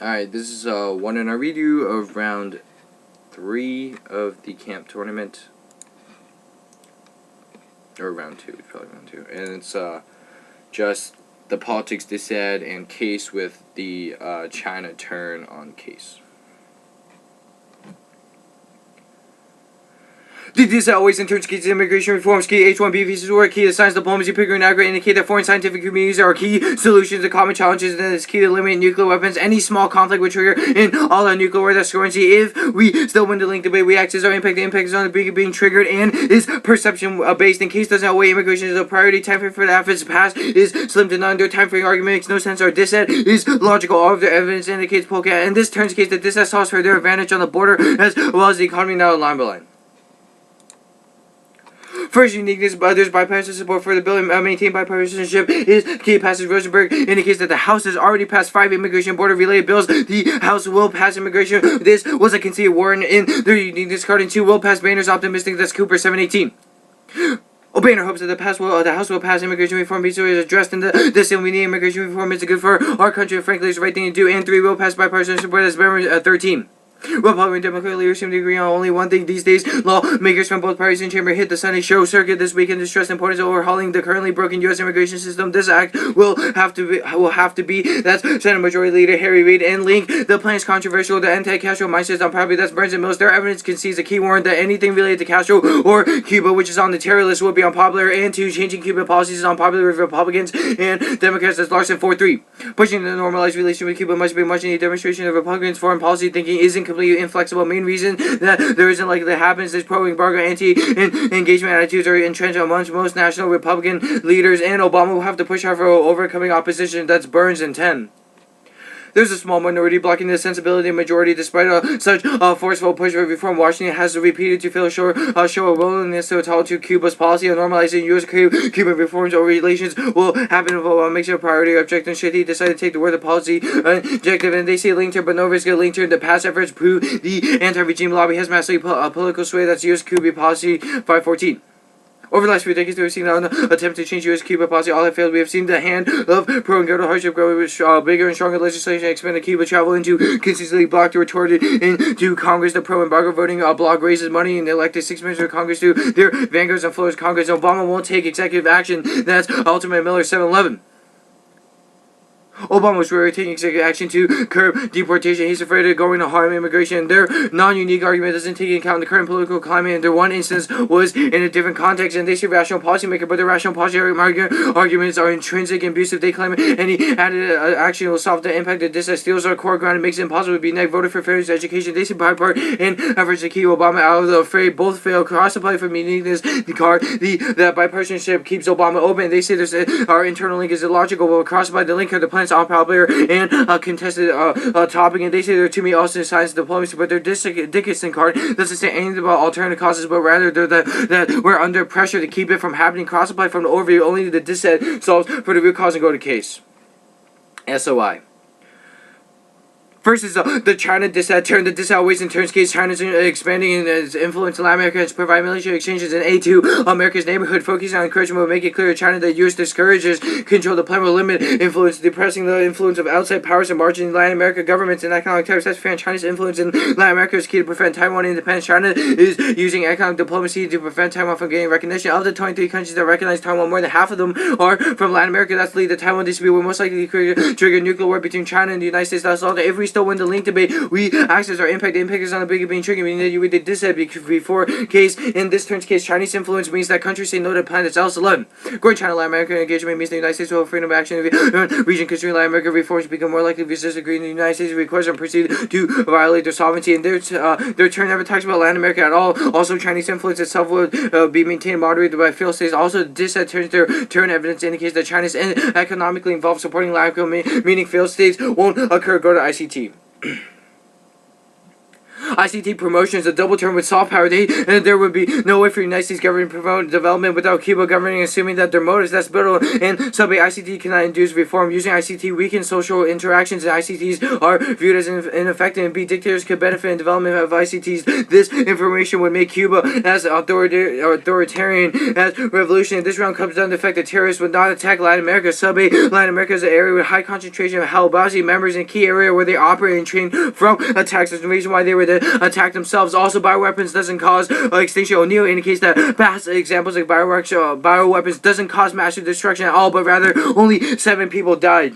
Alright, this is one in our review of round 3 of the camp tournament. Or round 2, it's probably round 2. And it's just the politics dissad and case with the China turn on case. This always in turns key to immigration reforms, key H-1B visas were key to science diplomacy, figuring out indicate that foreign scientific communities are key solutions to common challenges, and is key to eliminate nuclear weapons. Any small conflict would trigger in all our nuclear war. That's currency. If we still win the link debate, we access our impact. The impact is on the being triggered and is perception based. In case doesn't outweigh immigration is a priority. Time frame for the efforts passed is slim to none. Their time frame argument makes no sense. Our dissent is logical. All of their evidence indicates Polka. In this turns case, the dissent solves for their advantage on the border as well as the economy now line by line. First uniqueness, there's bipartisan support for the bill and maintained bipartisanship is key. Passage Rosenberg indicates that the House has already passed 5 immigration border related bills. The House will pass immigration. This was a conceded Warren in their uniqueness card, and 2 will pass. Boehner's optimistic. That's Cooper 718. Boehner hopes that the House will pass immigration reform because it is addressed in the Senate. We need immigration reform. It's good for our country. Frankly, it's the right thing to do. And 3 will pass bipartisan support. That's Boehner 13. Republican and Democrat leaders seem to agree on only one thing these days. Lawmakers from both parties in chamber hit the Sunday show circuit this weekend to stress the importance of overhauling the currently broken U.S. immigration system. This act will have to be that's Senate Majority Leader Harry Reid, and link the plan is controversial. The anti-Castro mindset on property. That's Burns and Mills. Their evidence concedes a key warrant that anything related to Castro or Cuba, which is on the terror list, will be unpopular, and 2 changing Cuban policies is unpopular with Republicans and Democrats. That's Larson 4-3. Pushing the normalized relation with Cuba must be much needed demonstration of Republicans' foreign policy thinking isn't completely inflexible. Main reason that there isn't likely that happens is pro-embargo, anti-engagement attitudes are entrenched amongst most national Republican leaders, and Obama will have to push hard for overcoming opposition. That's Burns and 10. There's a small minority blocking the sensibility of majority. Despite such forceful push for reform, Washington has repeated to show a willingness to adapt to Cuba's policy of normalizing U.S.-Cuban reforms or relations will happen if Obama makes it a priority objective. Should he decide to take the word of policy objective, and they see linked but no risk of linked the past efforts prove the anti-regime lobby has massively political sway. That's U.S.-Cuban policy 514. Over the last few decades, we've seen an attempt to change U.S.-Cuba policy. All that failed. We have seen the hand of pro-and-go hardship grow with bigger and stronger legislation, expanded Cuba travel into consistently blocked or retorted into Congress. The pro-embargo voting bloc raises money and elected 6 members of Congress to their vanguards and floors Congress. Obama won't take executive action. That's Ultimate Miller 711. Obama was really taking executive action to curb deportation. He's afraid of going to harm immigration. Their non-unique argument doesn't take into account the current political climate, and their one instance was in a different context, and they say rational policymaker, but their rational policy arguments are intrinsic and abusive. They claim any added action will solve the impact of this that steals our core ground and makes it impossible to be neg voted for fairness education. They say bipartisan and efforts to keep Obama out of the fray both fail. Cross-apply for uniqueness, the card, that bipartisanship keeps Obama open. They say there's our internal link is illogical, but cross-apply the link of the plan's unpopular and contested topic, and they say there are too many also science diplomacy, but their Dickinson card doesn't say anything about alternative causes, but rather that we're under pressure to keep it from happening. Cross-apply from the overview, only the dissent solves for the root cause and go to case. SOI. First is the China dissent turn. The dissent always in turns case China's expanding its influence in Latin America and provide military exchanges and aid to America's neighborhood. Focusing on encouragement will make it clear to China that U.S. discourages control. The plan will limit influence, depressing the influence of outside powers and margining Latin America governments and economic terrorists. That's fair. China's influence in Latin America is key to prevent Taiwan independence. China is using economic diplomacy to prevent Taiwan from getting recognition. Of the 23 countries that recognize Taiwan, more than half of them are from Latin America. That's lead the Taiwan dispute will most likely trigger nuclear war between China and the United States. That's all. If we still win the link debate, we access our impact. The impact is on the big being triggered. We need to dissent before case. In this turns case, Chinese influence means that countries say no to planet's Alice 11. Growing China Latin American engagement means the United States will have freedom of action in the region. Considering Latin American reforms become more likely to disagree. The United States requires and proceed to violate their sovereignty, and their turn never talks about Latin America at all. Also, Chinese influence itself will be maintained moderated by failed states. Also, dissent turns their turn evidence indicates that China is economically involved supporting Latin America, meaning failed states won't occur. Go to ICT. ICT promotion is a double term with soft power. There would be no way for the United States government to promote development without Cuba governing, assuming that their motives that's built and sub ICT cannot induce reform. Using ICT weakens social interactions, and ICTs are viewed as ineffective, and dictators could benefit in development of ICTs. This information would make Cuba as authoritarian as revolution. This round comes down to the fact that terrorists would not attack Latin America. Latin America is an area with high concentration of Halabazi members in a key area where they operate and train from attacks. There's no reason why they would attack themselves. Also, bioweapons doesn't cause extinction. O'Neill indicates that past examples of bioweapons doesn't cause massive destruction at all, but rather only 7 people died.